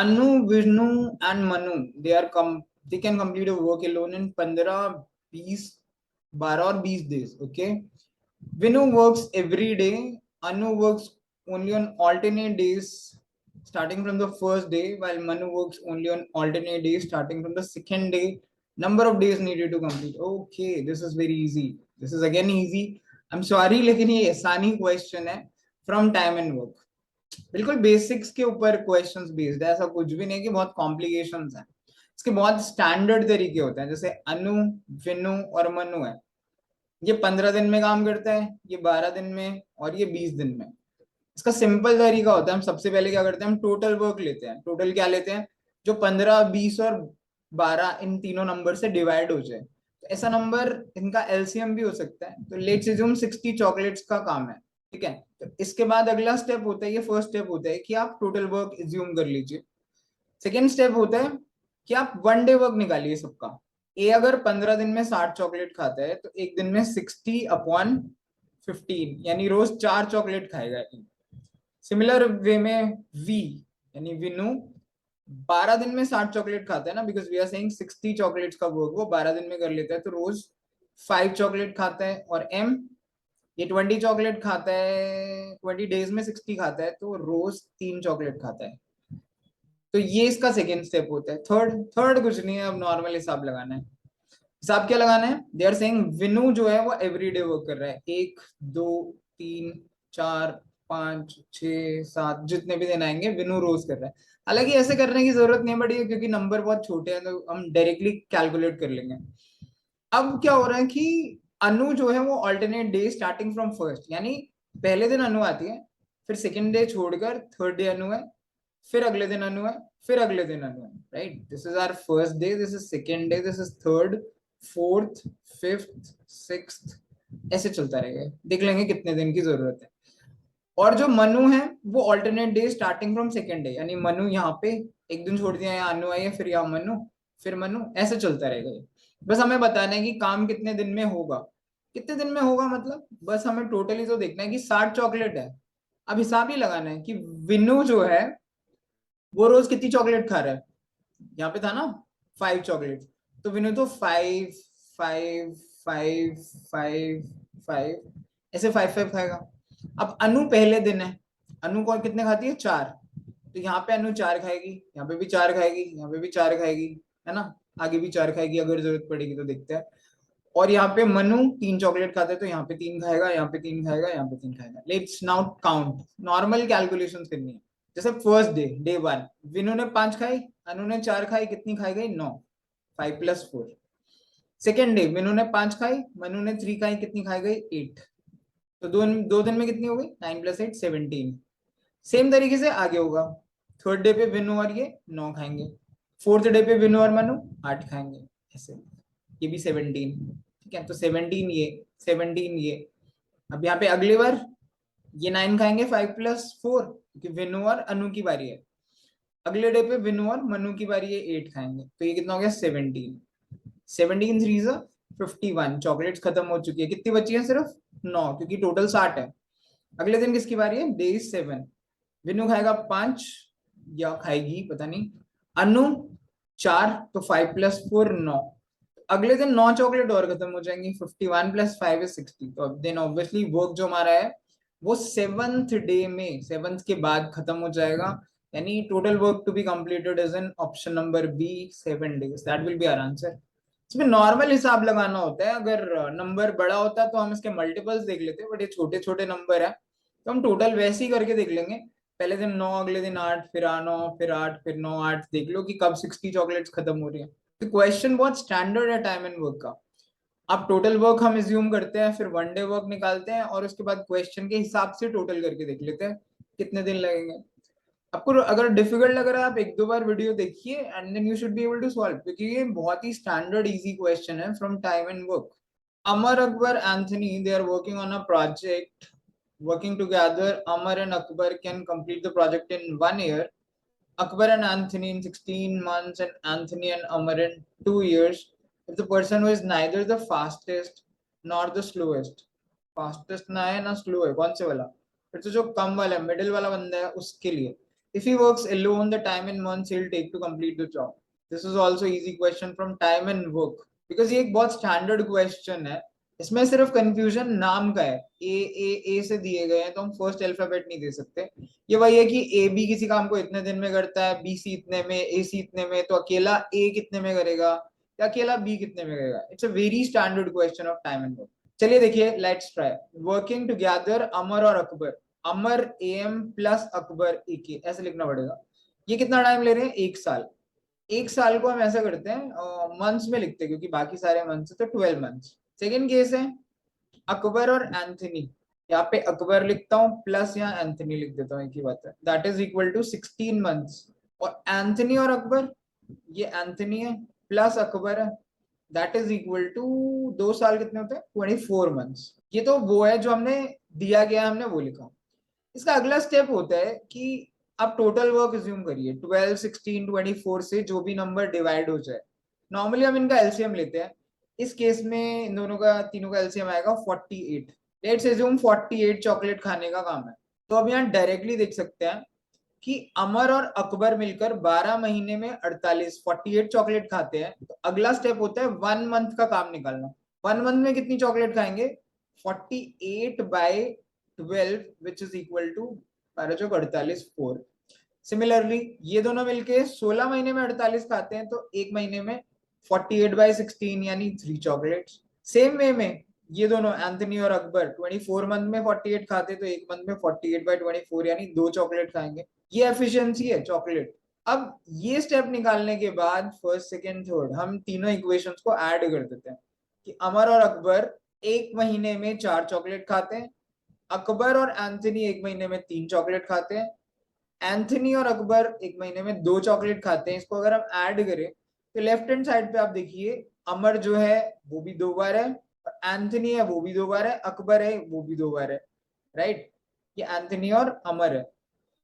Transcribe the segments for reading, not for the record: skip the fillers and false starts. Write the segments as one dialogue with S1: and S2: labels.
S1: Anu, Vishnu and Manu, they can complete a work alone in 15, 20, 12 or 20 days. Okay. Vinu works every day. Anu works only on alternate days starting from the first day, while Manu works only on alternate days starting from the second day. Number of days needed to complete. Okay, this is very easy. This is again easy. I'm sorry, लेकिन ये आसानी question है from time and work. बिल्कुल basics के ऊपर questions based है, ऐसा कुछ भी नहीं कि बहुत कॉम्प्लिकेशंस हैं. इसके बहुत स्टैंडर्ड तरीके होते हैं. जैसे अनु, विनु और मनु है, ये 15 दिन में काम करता है, ये 12 दिन में और ये 20 दिन में. इसका सिंपल तरीका होता है, हम सबसे पहले क्या करते हैं, हम टोटल वर्क लेते हैं. टोटल क्या लेते हैं, जो 15, 20 और 12 इन तीनों नंबर से डिवाइड हो जाए. तो ऐसा नंबर इनका एलसीएम भी हो सकता है. तो लेट्स अज्यूम 60 चॉकलेट्स का काम है. ठीक है. तो इसके बाद अगला स्टेप होता है, ये फर्स्ट स्टेप होता है कि आप टोटल वर्क एज्यूम कर लीजिए. सेकेंड स्टेप होता है कि आप 1 डे वर्क निकालिए सबका. ए अगर 15 दिन में 60 चॉकलेट खाता है तो एक दिन में 60/15 यानी रोज 4 चॉकलेट खाएगा. सिमिलर वे में वी यानी विनु 12 दिन में 60 चॉकलेट खाता है ना, because we are saying 60 chocolates का वर्क वो 12 दिन में कर लेता है, तो रोज 5 चॉकलेट खाता है. और एम, ये 20 चॉकलेट खाता है, 20 डेज में 60 खाता है, तो रोज 3 चॉकलेट खाता है. तो ये इसका सेकेंड स्टेप होता है. थर्ड कुछ नहीं है, अब नॉर्मल हिसाब लगाना है. हिसाब क्या लगाना है, दे आर सेइंग विनु जो है वो एवरीडे वर्क कर रहा है. 1, 2, 3, 4, 5, 6, 7 जितने भी दिन आएंगे विनु रोज कर रहा है. हालांकि ऐसे करने की जरूरत नहीं पड़ी है क्योंकि नंबर बहुत छोटे हैं, तो हम डायरेक्टली कैलकुलेट कर लेंगे. अब क्या हो रहा है कि अनु जो है वो alternate day starting from first, यानी पहले दिन अनु आती है, फिर सेकेंड डे छोड़कर थर्ड डे अनु है, फिर अगले दिन अनु है, फिर अगले दिन अनु है. Right, this is our first day, this is second day, this is third, fourth, fifth, sixth, ऐसे चलता रहेगा. देख लेंगे कितने दिन की जरूरत है. और जो मनु है वो alternate day starting from second day, यानी मनु यहाँ पे एक दिन छोड़ दिया, यहाँ अनु आई है, फिर यहाँ मनु, फिर मनु, ऐसे चलता रहेगा. बस हमें बताना है कि काम कितने दिन में होगा. कितने दिन में होगा मतलब बस हमें टोटली तो देखना है कि 60 चॉकलेट है. अब हिसाब ही लगाना है कि विनु जो है वो रोज कितनी चॉकलेट खा रहा है. यहाँ पे था ना 5 चॉकलेट, तो विनु तो 5, 5, 5, 5, 5 ऐसे 5 खाएगा. अब अनु पहले दिन है, अनु को कितने खाती है, 4. तो यहाँ पे अनु 4 खाएगी, यहाँ पे भी 4 खाएगी, यहाँ पे भी 4 खाएगी, है ना. आगे भी 4 खाएगी, अगर जरूरत पड़ेगी तो देखते हैं. और यहाँ पे मनु 3 चॉकलेट खाता है, तो यहाँ पे 3 खाएगा, यहाँ पे 3 खाएगा, यहाँ पे 3 खाएगा. Let's now count, normal calculations करनी है. जैसे फर्स्ट डे 1, विनु ने 5 खाई, अनु ने 4 खाई, कितनी खाई गई, 9. 5 + 4. सेकेंड डे विनु ने 5 खाई, मनु ने 3 खाई, कितनी खाई गई, 8. तो दो दिन में कितनी हो गई, 9 + 8 17. सेम तरीके से आगे होगा. थर्ड डे पे विनु और ये 9 खाएंगे, फोर्थ डे पे विनु और मनु 8 खाएंगे, ऐसे. ये भी 17. ठीक है, तो 17 ये, 17 ये. अब यहाँ पे अगली बार ये 9 खाएंगे 5 + 4, क्योंकि विनु और अनु की बारी है. अगले डे पे विनु और मनु की बारी है, 8 खाएंगे. तो ये कितना हो गया, 17. 17 3 51. चॉकलेट्स खत्म हो चुकी है, कितनी बची है, सिर्फ 9, क्योंकि टोटल 60 है. अगले दिन किसकी बारी है, डे 7. विनु खाएगा 5 या खाएगी पता नहीं, अनु 4, तो 5 + 4 9. अगले दिन 9 चॉकलेट और खत्म हो जाएंगी. 51 + 5 is 60. तो अब देन ऑब्वियसली वर्क जो हमारा है वो 7th डे में, 7th के बाद खत्म हो जाएगा. यानी total work to be completed is in option number B, 7 days. That will be our answer. इसमें नॉर्मल हिसाब लगाना होता है. अगर नंबर बड़ा होता है तो हम इसके मल्टीपल्स देख लेते हैं, बट ये छोटे छोटे नंबर है तो हम टोटल वैसे ही करके देख लेंगे. पहले दिन 9, अगले दिन 8, फिर 9, फिर 8, फिर 9, 8. देख लो कि कब 60 चॉकलेट्स खत्म हो रही है. तो क्वेश्चन बहुत स्टैंडर्ड है टाइम एंड वर्क का. अब टोटल वर्क हम एज्यूम करते हैं, फिर 1 डे वर्क निकालते हैं, और उसके बाद क्वेश्चन के हिसाब से टोटल करके देख लेते हैं कितने दिन लगेंगे. आपको अगर डिफिकल्ट लग रहा है आप 1-2 बार वीडियो देखिए and then you should be able to solve, क्योंकि ये बहुत ही स्टैंडर्ड इजी क्वेश्चन है from time and work. Amar, Akbar, Anthony, they are working on a project. Working together, Amar and Akbar can complete the project in 1 year. Akbar and Anthony in 16 months, and Anthony and Amar in 2 years. If the person who is neither the fastest nor the slowest, fastest ना है ना slow है, कौन से वाला, फिर तो जो कम वाला मिडिल वाला बंदा है उसके लिए, If he works alone, the time and months he'll take to complete the job. This is also easy question from time and work, because ये एक बहुत स्टैंडर्ड क्वेश्चन है. इसमें सिर्फ कंफ्यूजन नाम का है. ए से दिए गए हैं तो हम फर्स्ट अल्फाबेट नहीं दे सकते. ये वही है कि ए बी किसी काम को इतने दिन में करता है, बी सी इतने में, ए सी इतने में, तो अकेला ए कितने में करेगा या अकेला बी कितने में करेगा. It's a very standard question of time and work. चलिए देखिए, लेट्स ट्राई. वर्किंग टुगेदर अमर और अकबर. अमर एम प्लस अकबर ए के, ऐसे लिखना पड़ेगा. ये कितना टाइम ले रहे हैं? 1 साल. 1 साल को हम ऐसा करते हैं मंथ्स में लिखते हैं, क्योंकि बाकी सारे मंथ्स तो 12 मंथ्स. सेकेंड केस है अकबर और एंथनी. यहाँ पे अकबर लिखता हूँ प्लस यहाँ एंथनी लिख देता हूँ, एक ही बात है. That is equal to 16 months. और एंथनी और अकबर, ये एंथनी है प्लस अकबर है, दैट इज इक्वल टू 2 साल कितने होते हैं? 24 मंथ्स. ये तो वो है जो हमने दिया गया, हमने वो लिखा. इसका अगला स्टेप होता है कि आप टोटल वर्क अज्यूम करिए. 12, 16, 24 से जो भी नंबर डिवाइड हो जाए. नॉर्मली हम इनका एलसीएम लेते हैं. इस केस में इन दोनों का, तीनों का एलसीएम आएगा 48. लेट्स अज्यूम 48 चॉकलेट खाने का काम है. तो अब यहाँ डायरेक्टली देख सकते हैं कि अमर और अकबर मिलकर 12 महीने में 48 चॉकलेट खाते हैं. तो अगला स्टेप होता है 1 मंथ का काम निकालना. 1 मंथ में कितनी चॉकलेट खाएंगे? 48/12 which is equal to 12 4. Similarly ये दोनों मिलके 16 महीने में 48 खाते हैं, तो एक महीने में 48/16 यानी 3 चॉकलेट्स. सेम वे में ये दोनों एंथनी और अकबर 24 मंथ में 48 खाते, तो एक मंथ में 48/24 यानी 2 चॉकलेट खाएंगे. ये एफिशिएंसी है चॉकलेट. अब ये स्टेप निकालने के बाद फर्स्ट, सेकेंड, थर्ड हम तीनों इक्वेशंस को ऐड कर देते हैं कि अमर और अकबर एक महीने में 4 चॉकलेट खाते हैं, अकबर और एंथनी एक महीने में 3 चॉकलेट खाते हैं, एंथनी और अकबर एक महीने में 2 चॉकलेट खाते हैं. इसको अगर हम ऐड करें तो लेफ्ट हैंड साइड पे आप देखिए, अमर जो है वो भी 2 बार है, एंथनी है वो भी 2 बार है, अकबर है वो भी 2 बार है. राइट, ये एंथनी और अमर है.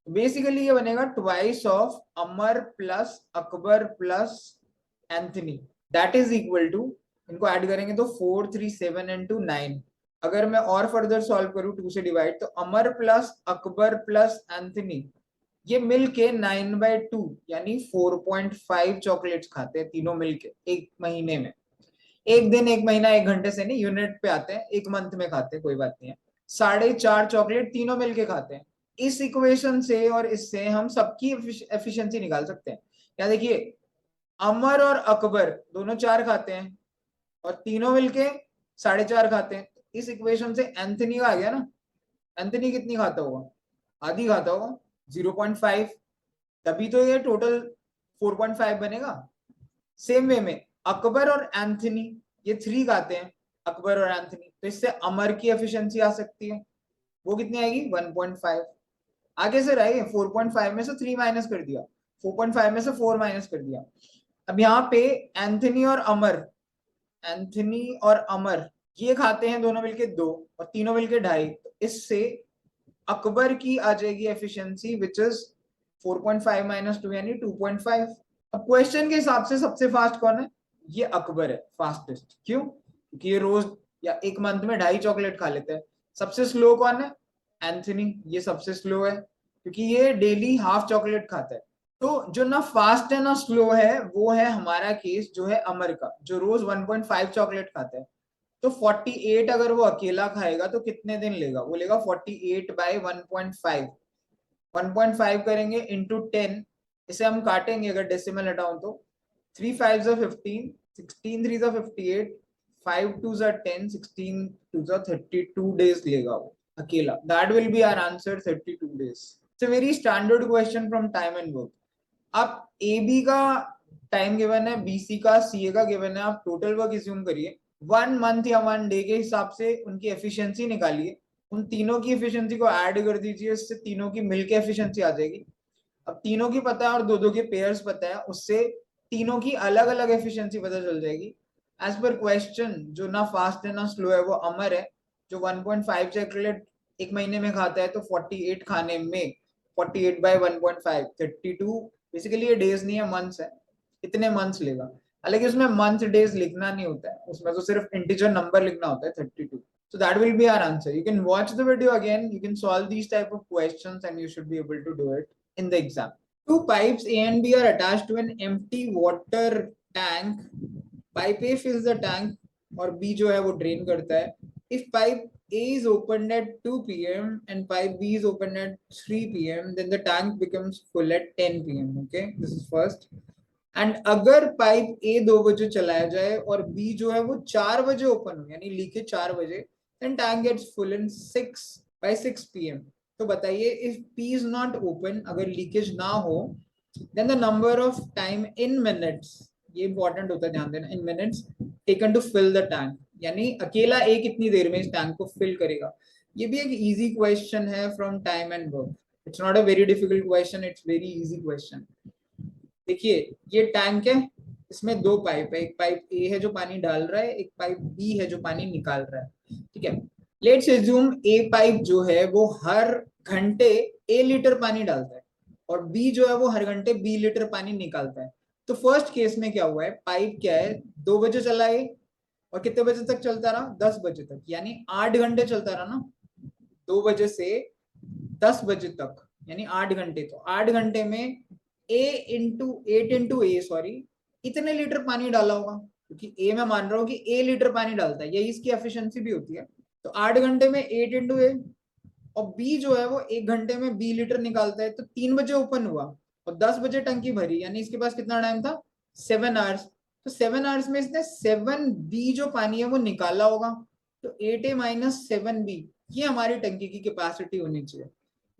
S1: बेसिकली ये बनेगा twice of Amar plus Akbar plus Anthony. That is equal to, इनको ऐड करेंगे तो 4, 3, 7 एंड 2 9. अगर मैं और फर्दर सॉल्व करूं 2 से डिवाइड, तो अमर प्लस अकबर प्लस एंथनी ये मिलके 9/2 यानी 4.5 चॉकलेट्स खाते हैं तीनों मिलके एक महीने में. एक दिन, एक महीना, एक घंटे से नहीं, यूनिट पे आते हैं, एक मंथ में खाते हैं, कोई बात नहीं है. 4.5 चॉकलेट तीनों मिलके खाते हैं. इस इक्वेशन से और इससे हम सबकी एफिशिएंसी निकाल सकते हैं. या देखिए, अमर और अकबर दोनों 4 खाते हैं और तीनों मिलके 4.5 खाते हैं. इस इक्वेशन से एंथनी का आ गया ना. एंथनी कितनी खाता होगा? आधी खाता होगा, 0.5. तभी तो ये टोटल 4.5 बनेगा. सेम वे में अकबर और एंथनी ये 3 खाते हैं, अकबर और एंथनी, तो इससे अमर की एफिशिएंसी आ सकती है. वो कितनी आएगी? 1.5. आगे से रहेगी 4.5 में से 3 माइनस कर दिया, 4.5 में से 4 माइनस कर दिया. अब यहाँ पे एंथनी और अमर, एंथनी और अमर ये खाते हैं दोनों मिलके 2 और तीनों मिलके 2.5. तो इससे अकबर की आ जाएगी एफिशिएंसी विच इज 4.5 माइनस 2 यानी 2.5. अब क्वेश्चन के हिसाब से सबसे फास्ट कौन है? ये अकबर है फास्टेस्ट. क्यों? क्योंकि ये रोज या एक मंथ में 2.5 चॉकलेट खा लेते हैं. सबसे स्लो कौन है? एंथनी. ये सबसे स्लो है क्योंकि ये डेली हाफ चॉकलेट खाता है. तो जो ना फास्ट है ना स्लो है, वो है हमारा केस जो है अमर का, जो रोज 1.5 चॉकलेट खाता है. तो 48 अगर वो अकेला खाएगा तो कितने दिन लेगा? वो लेगा 48/1.5. 1.5 करेंगे इंटू 10. इसे हम काटेंगे अगर डेसिमल हटाऊं तो 3 5 15, 16 3 58, 5 2 10, 16 2 32 डेज लेगा वो अकेला. That will be our answer, 32 days. It's a very standard question from time and work. आप ए बी का टाइम गिवन है, बी सी का, सी ए का गिवन है. आप टोटल वर्क अज्यूम करिए. 1 मंथ या 1 डे के हिसाब से उनकी एफिशिएंसी निकालिए. उन तीनों की एफिशिएंसी को ऐड कर दीजिए, इससे तीनों की मिलके एफिशिएंसी आ जाएगी. अब तीनों की पता है और दो दो के पेयर्स पता है, उससे तीनों की अलग अलग एफिशिएंसी पता चल जाएगी. एज पर क्वेश्चन जो ना फास्ट है ना स्लो है वो अमर है, जो 1.5 चॉकलेट एक महीने में खाता है. तो 48 खाने में 48/1.5 32. बेसिकली ये डेज नहीं है, मंथ्स है. इतने मंथ्स लेगा. हालांकि उसमें मंथ डेज लिखना नहीं होता है, उसमें तो सिर्फ इंटीजर नंबर लिखना होता है 32. So that will be our answer. You can watch the video again. You can solve these type of questions and you should be able to do it. in the exam. Two pipes A and B are attached to an empty water tank. Pipe A fills the tank और B जो है वो drain करता है. If pipe A is opened at 2 p.m. and pipe B is opened at 3 p.m. then the tank becomes full at 10 p.m. Okay, this is first. And अगर pipe ए 2 बजे चलाया जाए और बी जो है वो 4 बजे ओपन हो, यानी लीकेज 4 बजे, then tank gets full in 6 p.m. तो बताइए, if P is not open, अगर लीकेज ना हो, then the number of time in minutes, ये इंपॉर्टेंट होता है ध्यान देना, in minutes taken to fill the tank, यानी अकेला ए कितनी देर में इस टैंक को फिल करेगा. ये भी एक इजी क्वेश्चन है from time and work. It's not a very difficult question, it's very easy question. देखिए ये टैंक है, इसमें दो पाइप है, एक पाइप ए है जो पानी डाल रहा है, एक पाइप बी है जो पानी निकाल रहा है. ठीक है, लेट्स अज्यूम ए पाइप जो है वो हर घंटे ए लीटर पानी डालता है और बी जो है वो हर घंटे बी लीटर पानी निकालता है. तो फर्स्ट केस में क्या हुआ है, पाइप क्या है 2 बजे चला है और कितने बजे तक चलता रहा, 10 बजे तक, यानी 8 घंटे चलता रहा ना, 2 बजे से 10 बजे तक, यानी 8 घंटे. तो 8 घंटे में एट इंटू ए सॉरी इतने लीटर पानी डाला होगा, क्योंकि ए मैं मान रहा हूँ कि ए लीटर पानी डालता है, यही इसकी एफिशिएंसी भी होती है. तो 8 घंटे में 8 इंटू ए, और बी जो है वो 1 घंटे में बी लीटर निकालता है. तो 3 बजे ओपन हुआ और 10 बजे टंकी भरी, यानी इसके पास कितना टाइम था, 7 आवर्स. तो 7 आवर्स में इसने 7 बी जो पानी है वो निकाला होगा. तो 8A माइनस 7B, ये हमारी टंकी की कैपेसिटी होनी चाहिए,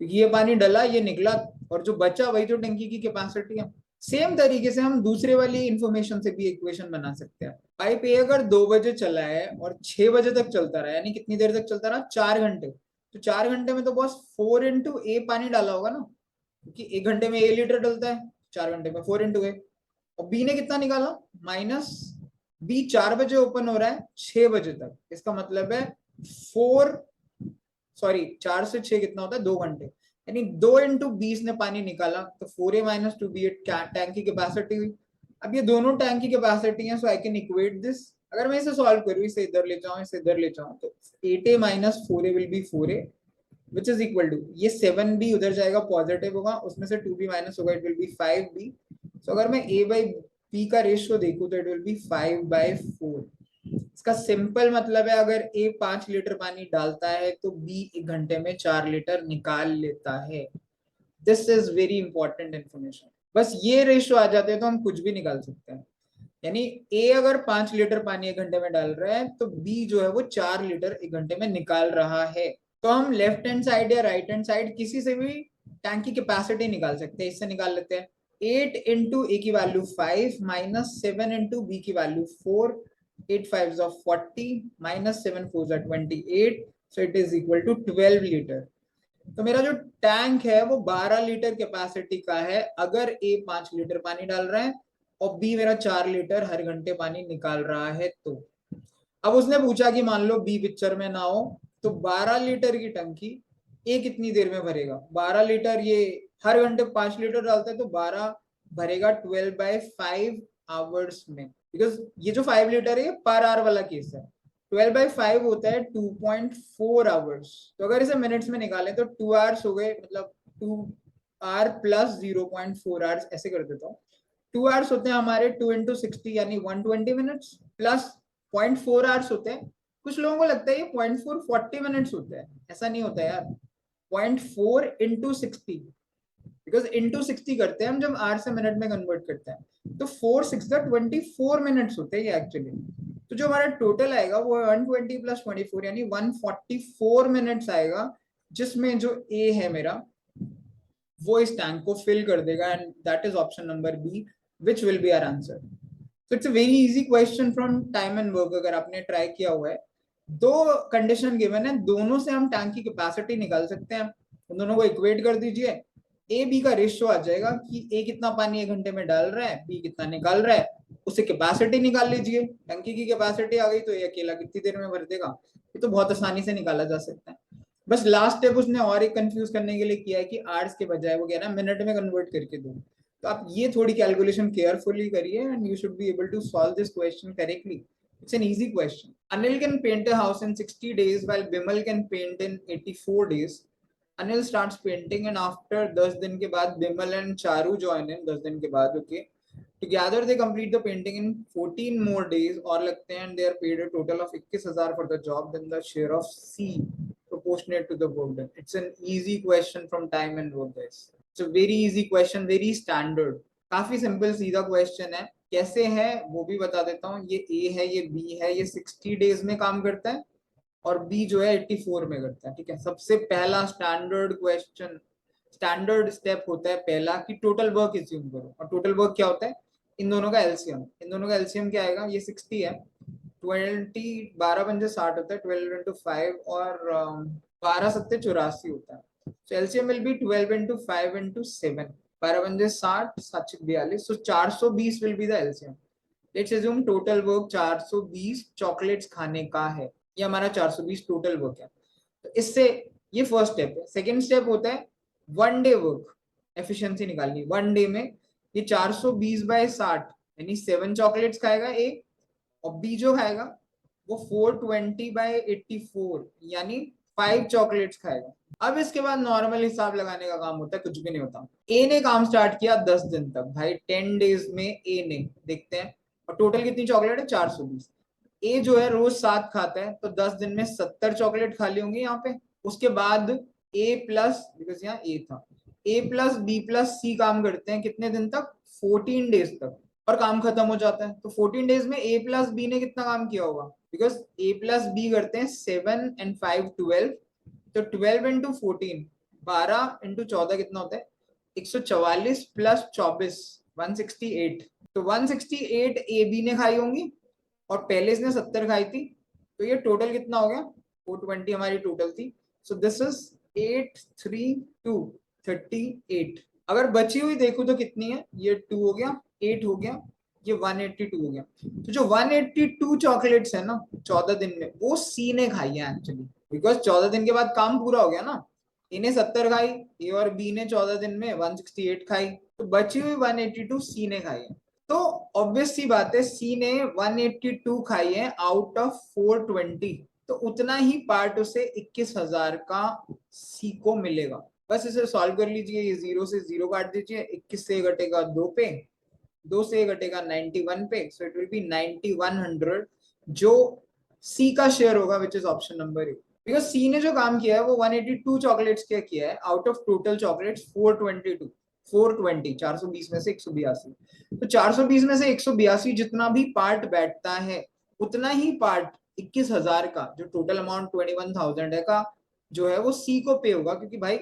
S1: क्योंकि ये पानी डला, ये निकला, और जो बचा वही तो टंकी की कैपेसिटी है. सेम तरीके से हम दूसरे वाली इंफॉर्मेशन से भी इक्वेशन बना सकते हैं. पाइप ए अगर 2 बजे चला है और 6 बजे तक चलता रहा, यानी कितनी देर तक चलता रहा, 4 घंटे. तो 4 घंटे में तो बॉस 4 इंटू ए पानी डाला होगा ना, क्योंकि 1 घंटे में ए लीटर डलता है, 4 घंटे में 4 इंटू ए. और बी ने कितना निकाला, माइनस, बी 4 बजे ओपन हो रहा है 6 बजे तक, इसका मतलब है 4 से 6 कितना होता है, 2 घंटे, यानी 2 इंटू 20 ने पानी निकाला. तो 4A माइनस 2B टैंक की कैपेसिटी हुई. अब ये दोनों टैंक की कैपेसिटी है, सो आई कैन इक्वेट दिस. अगर मैं इसे सॉल्व करूँ, इसे इधर ले जाऊं, इसे इधर ले जाऊं, तो 8A minus 4A will be 4A which is equal to, ये 7B उधर जाएगा, पॉजिटिव होगा, उसमें से 2B माइनस होगा, इट विल बी 5B. सो अगर मैं A बाई B का रेशियो देखूं तो इट विल बी 5/4. इसका सिंपल मतलब है, अगर ए 5 लीटर पानी डालता है तो बी 1 घंटे में 4 लीटर निकाल लेता है. This is very important information. बस ये रेशियो आ जाते हैं तो हम कुछ भी निकाल सकते हैं. यानी ए अगर 5 लीटर पानी 1 घंटे में डाल रहा है तो बी जो है वो 4 लीटर 1 घंटे में निकाल रहा है. तो हम लेफ्ट हैंड साइड या राइट हैंड साइड किसी से भी टैंक की कैपेसिटी निकाल सकते हैं. इससे निकाल लेते हैं, 8 इंटू ए की वैल्यू 5 माइनस 7 इंटू बी की value 4, 8 5s are 40 minus 7 4s are 28, so it is equal to 12 litre. तो मेरा जो टैंक है वो 12 लीटर कैपेसिटी का है, अगर ए 5 लीटर पानी डाल रहा है और बी मेरा 4 लीटर हर घंटे पानी निकाल रहा है. तो अब उसने पूछा कि मान लो बी पिक्चर में ना हो, तो 12 लीटर की टंकी ए कितनी देर में भरेगा. 12 लीटर, ये हर घंटे 5 लीटर डालता है, तो 12 भरेगा 12/5 आवर्स में, बिकॉज ये जो 5 लीटर है पर आवर वाला केस है. 12/5 होता है 2.4 आवर्स. तो अगर इसे मिनट्स में निकालें तो 2 आवर्स हो गए, मतलब 2 आवर प्लस 0.4 आवर्स, ऐसे कर देता हूँ. 2 आवर्स होते हैं हमारे 2 इंटू 60 यानी 120 मिनट्स, प्लस 0.4 आवर्स होते हैं. कुछ लोगों को लगता है ये 0.4 40 मिनट्स होते हैं, ऐसा नहीं होता यार. 0.4 इंटू 60, बिकॉज इंटू 60 करते हैं हम जब आर से मिनट में कन्वर्ट करते हैं, तो 4 6 24 मिनट्स होते हैं ये एक्चुअली. तो जो हमारा टोटल आएगा वो 120 प्लस 24 यानी 144 मिनट्स आएगा, जिसमें जो ए है मेरा वो इस टैंक को फिल कर देगा, and that is option number B which will be our answer. तो it's a very easy question from time and work. अगर आपने ट्राई किया हुआ है, 2 कंडीशन गिवन है, दोनों से हम टैंक की कैपेसिटी निकाल सकते हैं. उन दोनों को इक्वेट कर दीजिए, ए बी का रेशियो आ जाएगा कि ए कितना पानी 1 घंटे में डाल रहा है, बी कितना निकाल रहा है, उसे कैपेसिटी निकाल लीजिए. टंकी की कैपेसिटी आ गई तो ये अकेला कितनी देर में भर देगा, ये तो बहुत आसानी से निकाला जा सकता है. बस लास्ट स्टेप उसने और एक कंफ्यूज करने के लिए किया है कि आवर्स के बजाय वो कह रहा है मिनट में कन्वर्ट करके दो. तो आप ये थोड़ी कैलकुलेशन केयरफुली करिए and you should be able to solve this question correctly. It's an easy question. Anil can paint a house in 60 days while Bimal can paint in 84 days. Anil starts painting and after 10 दिन के बाद Bimal and Charu join in 10 दिन के बाद, okay, together they complete the painting in 14 more days और लगते हैं, and they are paid a total of 21,000 for the job, then the share of C proportionate to the work done. It's an easy question from time and work, guys. It's a very easy question, very standard. काफी simple सीधा question है. कैसे है वो भी बता देता हूँ. ये ए है, ये बी है, ये 60 डेज में काम करता है और बी जो है 84 में करता है. ठीक है. सबसे पहला स्टैंडर्ड क्वेश्चन, स्टैंडर्ड स्टेप होता है पहला कि टोटल वर्क एज्यूम करो. और टोटल वर्क क्या होता है? इन दोनों का एलसीएम. इन दोनों का एलसीएम क्या आएगा? ये 60 है, 20 12 पंजे 60 होता है, 12 इंटू 5 और 12 सत्ते 84 होता है. So LCM will be 12 into 5 into 7, 12 पंजे 60, 7 42. So 420 will be the LCM. Let's assume total work 420 chocolates खाने का है. ये हमारा 420 टोटल वर्क है. तो इससे ये फर्स्ट स्टेप है. सेकेंड स्टेप होता है वन डे वर्क एफिशिएंसी निकालनी. वन डे में ये 420 बाय 60 यानी 7 चॉकलेट्स खाएगा ए, और बी जो खाएगा वो 420 बाय 84 यानी 5 चॉकलेट्स खाएगा. अब इसके बाद नॉर्मल हिसाब लगाने का काम होता है, कुछ भी नहीं होता. ए ने काम स्टार्ट किया 10 दिन तक. भाई 10 डेज में ए ने, देखते हैं, और टोटल कितनी चॉकलेट है? 420. ए जो है रोज 7 खाता है, तो 10 दिन में 70 चॉकलेट खा ली होंगी यहाँ पे. उसके बाद ए प्लस, बिकॉज यहाँ ए था, ए प्लस बी प्लस सी काम करते हैं कितने दिन तक? 14 डेज तक, और काम खत्म हो जाता है. तो 14 डेज में ए प्लस बी ने कितना काम किया होगा? बिकॉज ए प्लस बी करते हैं 7 एंड 5 12, तो 12 इंटू 14, 12 इंटू 14 कितना होता है? 144 प्लस 24, 168. तो 168 ए बी ने खाई होंगी और पहले इसने 70 खाई थी, तो ये टोटल कितना हो गया? 420 हमारी टोटल थी. So this is 83238. अगर बची हुई देखो तो कितनी है? ये 2 हो गया, 8 हो गया, ये 182 हो गया. तो जो 182 चॉकलेट्स है ना 14 दिन में, वो सी ने खाई है एक्चुअली, बिकॉज 14 दिन के बाद काम पूरा हो गया ना. इन्हें 70 खाई, ए और बी ने 14 दिन में 168 खाई, तो बची हुई 182 सी ने खाई है. तो ऑब्वियस सी बात है, सी ने 182 खाई है आउट ऑफ 420, तो उतना ही पार्ट उसे 21,000 का सी को मिलेगा. बस इसे सॉल्व कर लीजिए. ये 0 से 0 काट दीजिए, 21 से घटेगा 2 पे, 2 से घटेगा 91 पे, सो इट विल बी 9100 जो सी का शेयर होगा, which is option number A. Because C ने जो काम किया है वो 182 चॉकलेट्स क्या किया है आउट ऑफ टोटल चॉकलेट्स 422. 420 420 में से 182, तो 420 में से 182 जितना भी पार्ट बैठता है उतना ही पार्ट 21,000 का, जो टोटल अमाउंट 21,000 है का, जो है वो सी को पे होगा. क्योंकि भाई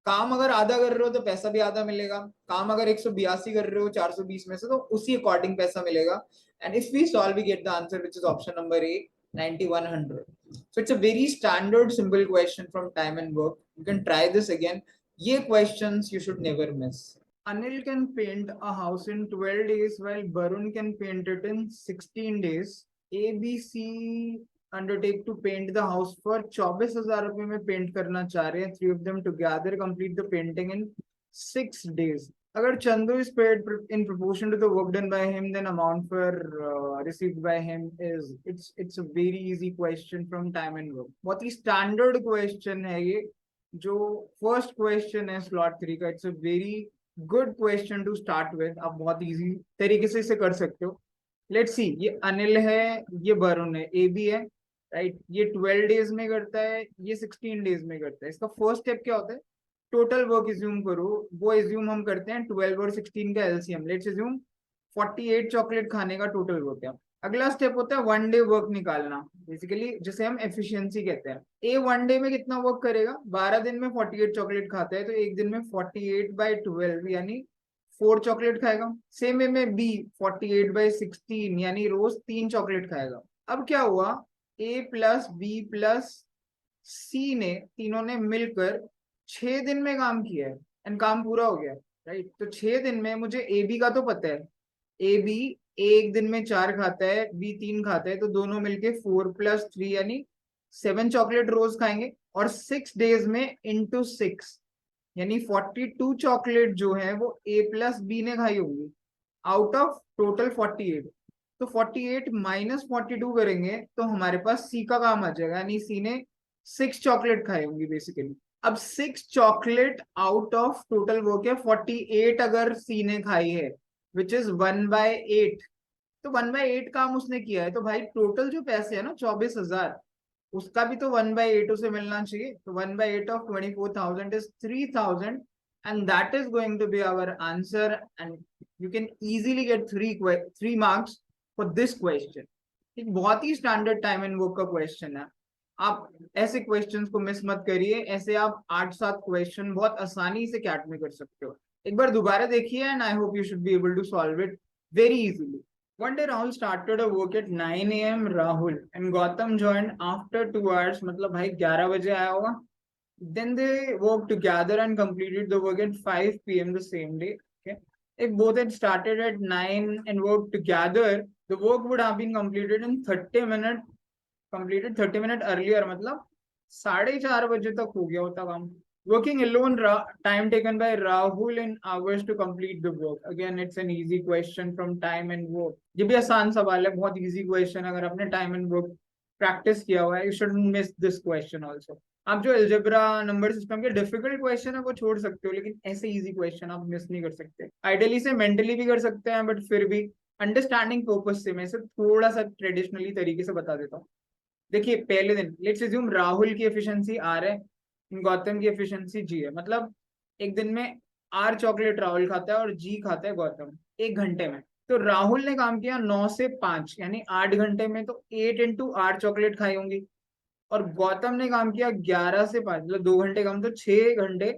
S1: काम अगर आधा कर रहे हो तो पैसा भी आधा मिलेगा. काम अगर 182 कर रहे हो 420 में से, तो उसी अकॉर्डिंग पैसा मिलेगा. And if we solve we get the answer which is option number A, 9100. So it's a very standard simple question from time and work. You can try this again. ये questions you should never miss. Anil can paint a house in 12 days while Barun can paint it in 16 days. A, B, C undertake to paint the house for 24,000 रुपए में paint करना चाह रहे हैं. 3 of them together complete the painting in 6 days. अगर Chandu is paid in proportion to the work done by him, then amount for received by him is, it's a very easy question from time and work. बहुत ही standard question है ये. जो first question है slot 3 का, it's a very good question to start with. आप बहुत easy तरीके से इसे कर सकते हो. Let's see, ये अनिल है, ये वरुण है, ए बी है, राइट. ये 12 डेज में करता है, ये 16 डेज में करता है. इसका फर्स्ट स्टेप क्या होता है? टोटल वर्क एज्यूम करो. वो एज्यूम हम करते हैं 12 और 16 का एलसीएम. लेट्स एज्यूम 48 चॉकलेट खाने का टोटल वर्क है. अगला स्टेप होता है वन डे वर्क निकालना, बेसिकली जिसे हम एफिशिएंसी कहते हैं. ए वन डे में कितना वर्क करेगा? 12 दिन में 48 चॉकलेट खाता है, तो एक दिन में 48 बाई 12 यानी 4 चॉकलेट खाएगा. सेम वे में बी 48 बाई 16 यानी रोज 3 चॉकलेट खाएगा. अब क्या हुआ? ए प्लस बी प्लस सी ने, तीनों ने मिलकर 6 दिन में काम किया है एंड काम पूरा हो गया, राइट. तो 6 दिन में मुझे ए बी का तो पता है. ए बी एक दिन में 4 खाता है, बी 3 खाता है, तो दोनों मिलके 4 प्लस 3 यानी 7 चॉकलेट रोज खाएंगे. और 6 डेज में इंटू 6 यानी 42 चॉकलेट जो है वो ए प्लस बी ने खाई होगी आउट ऑफ टोटल 48. तो 48 माइनस 42 करेंगे तो हमारे पास सी का काम आ जाएगा, यानी सी ने 6 चॉकलेट खाई होंगी बेसिकली. अब 6 चॉकलेट आउट ऑफ टोटल वो क्या 48 अगर सी ने खाई है विच इज 1/8, तो 1/8 काम उसने किया है, तो भाई टोटल जो पैसे है ना 24,000, उसका भी तो 1/8 उसे मिलना चाहिए। तो 1/8 of 24,000 is 3,000 and that is going to be our answer and you can easily get 3 marks for this question. एक बहुत ही स्टैंडर्ड टाइम एंड वर्क का क्वेश्चन है। आप ऐसे क्वेश्चंस को मिस मत करिए, ऐसे आप 8-7 क्वेश्चन बहुत आसानी से कैट में कर सकते हो। एक बार दोबारा देखिए and I hope you should be able to solve it very easily. One day Rahul started a work at 9 a.m. Rahul and Gautam joined after 2 hours. मतलब भाई 11 बजे आया होगा। Then they worked together and completed the work at 5 p.m. the same day. Okay. If both had started at 9 and worked together, the work would have been completed in 30 minutes. Completed 30 minutes earlier. मतलब 4:30 बजे तक हो गया होता काम। Working alone, time taken by Rahul in hours to complete the work. Again, it's an easy question from time and work. ये भी आसान सवाल है, बहुत easy question। अगर आपने time and work प्रैक्टिस किया हुआ है, you shouldn't miss this question also. आप जो अलजेब्रा नंबर सिस्टम के डिफिकल्ट क्वेश्चन है वो छोड़ सकते हो, लेकिन ऐसे इजी क्वेश्चन आप मिस नहीं कर सकते। आइडियली से मेंटली भी कर सकते हैं, बट फिर भी अंडरस्टैंडिंग पर्पज से मैं इसे थोड़ा सा ट्रेडिशनली तरीके से बता देता हूँ। देखिए पहले दिन लेट्स अज्यूम राहुल की एफिशिएंसी आर है, गौतम की एफिशिएंसी जी है। मतलब एक दिन में आर चॉकलेट राहुल खाता है और जी खाता है गौतम, 1 घंटे में। तो राहुल ने काम किया 9 से 5 यानी 8 घंटे में, तो 8 इंटू आर चॉकलेट खाई होंगी। और गौतम ने काम किया 11 से 5 मतलब 2 घंटे कम, तो 6 घंटे,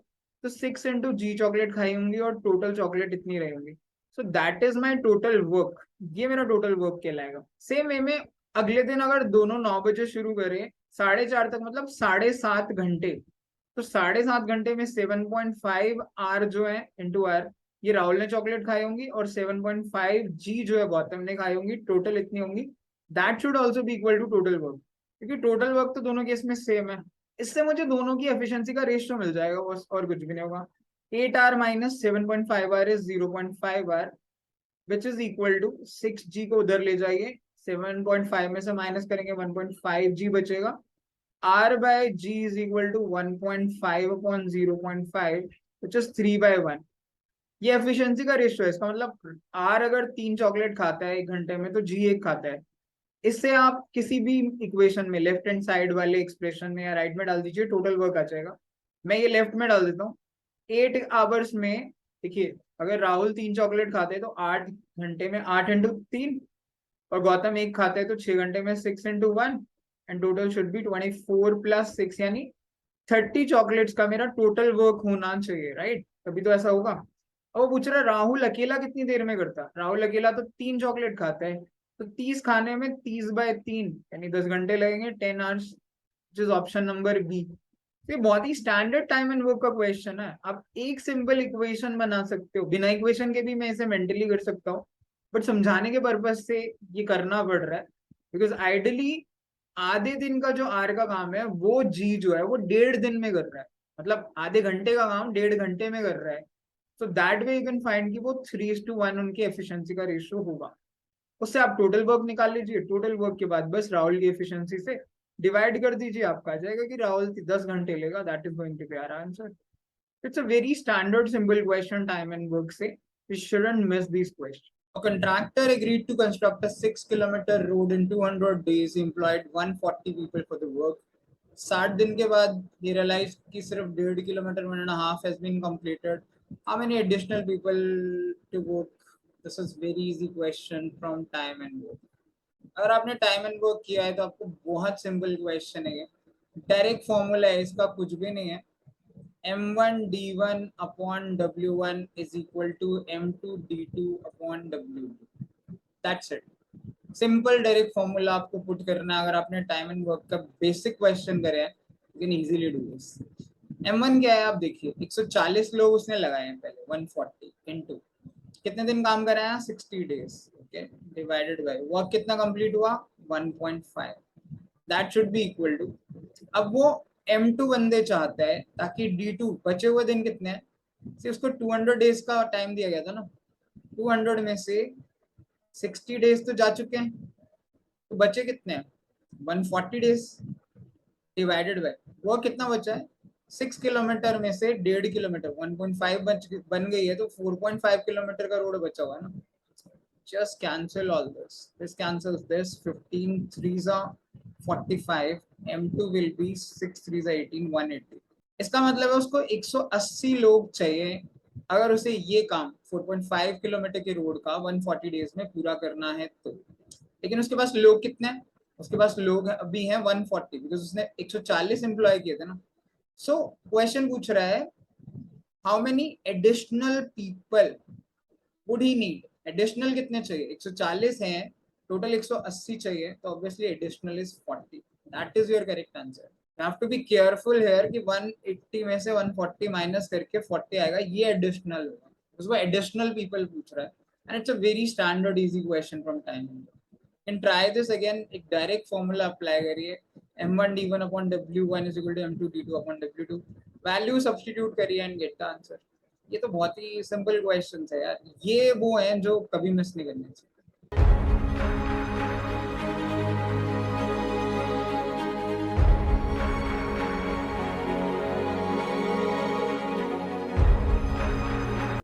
S1: तो 6 इंटू जी चॉकलेट खाई होंगी और टोटल चॉकलेट इतनी रही होंगी। So that is my total work, ये मेरा टोटल वर्क कहलाएगा। सेम वे में अगले दिन अगर दोनों 9 बजे शुरू करें 4:30 तक, मतलब 7.5 घंटे, तो 7.5 घंटे में 7.5 आर जो है इंटू आर, ये राहुल ने चॉकलेट खाई होंगी, और 7.5 जी जो है गौतम ने खाई होंगी, टोटल इतनी होंगी। That should also be equal to total work, क्योंकि टोटल वर्क तो दोनों केस में सेम है। इससे मुझे दोनों की एफिशिएंसी का रेशियो मिल जाएगा, बस और कुछ भी नहीं होगा। 8 R minus 7.5 R is 0.5 R which is equal to 6 G को उधर ले जाइए, 7.5 में से माइनस करेंगे 1.5 जी बचेगा। r by g is equal to 1.5 upon 0.5 which is 3/1। ये एफिशिएंसी का रेशियो है, इसका मतलब r अगर 3 चॉकलेट खाता है 1 घंटे में, तो g 1 खाता है। इससे आप किसी भी इक्वेशन में लेफ्ट हैंड साइड वाले एक्सप्रेशन में या राइट में डाल दीजिए, टोटल वर्क आ जाएगा। मैं ये लेफ्ट में डाल देता हूँ। 8 आवर्स में देखिए, अगर राहुल 3 चॉकलेट खाते हैं तो 8 घंटे में 8 इंटू 3, और गौतम 1 खाते हैं तो 6 घंटे में 6 into 1, and total should be 24 plus 6 यानी 30 चॉकलेट्स का मेरा टोटल वर्क होना चाहिए, राइट? तभी तो ऐसा होगा। और वो पूछ रहा है राहुल अकेला कितनी देर में करता है। राहुल अकेला तो 3 चॉकलेट खाता है, तो 30 खाने में 30/3 यानी 10 घंटे लगेंगे, 10 hours, is option number B. ये बहुत ही स्टैंडर्ड टाइम एंड वर्क का क्वेश्चन है। आप एक सिंपल इक्वेशन बना सकते हो, बिना इक्वेशन के भी मैं इसे मेंटली कर सकता हूँ, बट समझाने के पर्पज से ये करना पड़ रहा है, बिकॉज आइडियली आधे दिन का जो आर का काम है वो जी जो है वो 1.5 दिन में कर रहा है, मतलब आधे घंटे का काम 1.5 घंटे में कर रहा है। So that way you can find कि वो 3:1 उनकी एफिशिएंसी का रेशियो होगा। उससे आप टोटल वर्क निकाल लीजिए, टोटल वर्क के बाद बस राहुल की एफिशिएंसी से डिवाइड कर दीजिए, आपका आ जाएगा कि राहुल 10 घंटे लेगा। That is going to be our answer. It's a very standard simple question time and work से, you shouldn't miss these questions. A contractor agreed to construct a 6-kilometer road in 200 days. He employed 140 people for the work. 60 दिन के बाद he realized कि सिर्फ 1.5 kilometre 1.5 has been completed. How many additional people to work? This is very easy question from time and work. अगर आपने time and work किया है तो आपको बहुत सिंपल क्वेश्चन है, डायरेक्ट फॉर्मूला है इसका, कुछ भी नहीं है। m1 d1 upon w1 is equal to m2 d2 upon w2। That's it। Simple direct formula आपको पुट करना है। अगर आपने टाइम एंड वर्क का बेसिक क्वेश्चन करे हैं, you can easily do this. m1 क्या है आप देखिए, 140 लोग उसने लगाए हैं पहले, 140 इनटू कितने दिन काम कराया है, 60 days, okay, divided by work कितना कंप्लीट हुआ, 1.5। That should be equal to, अब वो m2 बंदे चाहता है ताकि d2 बचे हुए दिन कितने हैं, सिर्फ उसको 200 डेज का टाइम दिया गया था ना, 200 में से 60 डेज तो जा चुके हैं, तो बचे कितने हैं, 140 डेज डिवाइडेड बाय वो कितना बचा है 6 किलोमीटर में से 1.5 किलोमीटर 1.5 बन गई है, तो 4.5 किलोमीटर का रोड बचा हुआ है ना. Just cancel all this. This cancels this. 15 3s are 45. M2 will be 6 3s are 18 180. इसका मतलब है उसको 180 लोग चाहिए अगर उसे ये काम 4.5 किलोमीटर के रोड का 140 डेज में पूरा करना है तो. लेकिन उसके पास लोग कितने हैं? उसके पास लोग अभी हैं 140, बिकॉज उसने 140 एम्प्लॉय किए थे ना. सो क्वेश्चन पूछ रहा है how many additional people would he need. Additional कितने चाहिए? 140 हैं, टोटल 180 चाहिए, तो obviously additional is 40. That is your correct answer. You have to be careful here कि 180 में से 140 माइनस करके 40 आएगा, ये एडिशनल होगा, उसको एडिशनल पीपल पूछ रहा है. And it's a very standard easy question from time. Can try this again. एक डायरेक्ट फॉर्मूला अप्लाई करिए, m1 d1 upon w1 is equal to m2 d2 upon w2. Value substitute करिए and get the answer. ये तो बहुत ही simple question है यार, ये वो हैं जो कभी मिस नहीं करने चाहिए.